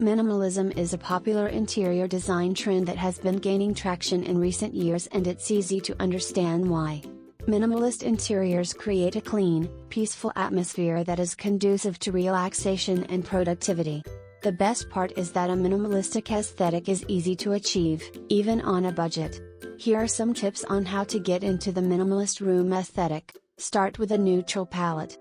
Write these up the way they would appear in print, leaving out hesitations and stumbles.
Minimalism is a popular interior design trend that has been gaining traction in recent years, and it's easy to understand why. Minimalist interiors create a clean, peaceful atmosphere that is conducive to relaxation and productivity. The best part is that a minimalistic aesthetic is easy to achieve, even on a budget. Here are some tips on how to get into the minimalist room aesthetic. Start with a neutral palette.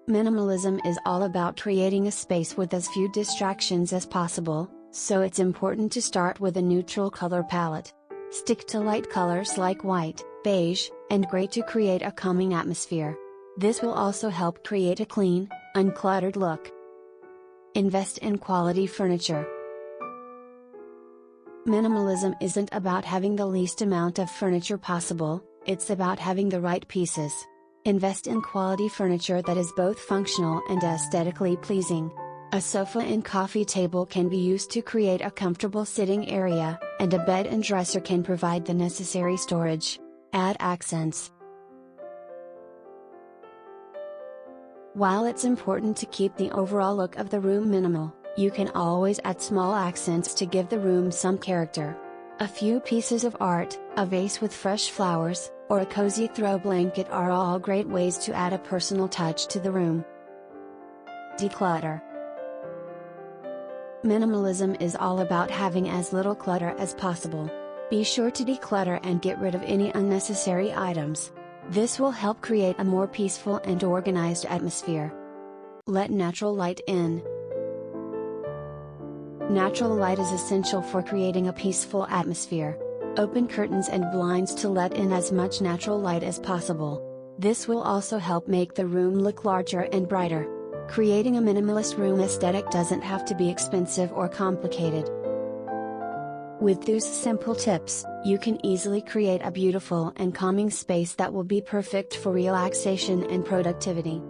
Minimalism is all about creating a space with as few distractions as possible, so it's important to start with a neutral color palette. Stick to light colors like white, beige, and gray to create a calming atmosphere. This will also help create a clean, uncluttered look. Invest in quality furniture. Minimalism isn't about having the least amount of furniture possible, it's about having the right pieces. Invest in quality furniture that is both functional and aesthetically pleasing. A sofa and coffee table can be used to create a comfortable sitting area, and a bed and dresser can provide the necessary storage. Add accents. While it's important to keep the overall look of the room minimal, you can always add small accents to give the room some character. A few pieces of art, a vase with fresh flowers, or a cozy throw blanket are all great ways to add a personal touch to the room. Declutter. Minimalism is all about having as little clutter as possible. Be sure to declutter and get rid of any unnecessary items. This will help create a more peaceful and organized atmosphere. Let natural light in. Natural light is essential for creating a peaceful atmosphere. Open curtains and blinds to let in as much natural light as possible. This will also help make the room look larger and brighter. Creating a minimalist room aesthetic doesn't have to be expensive or complicated. With these simple tips, you can easily create a beautiful and calming space that will be perfect for relaxation and productivity.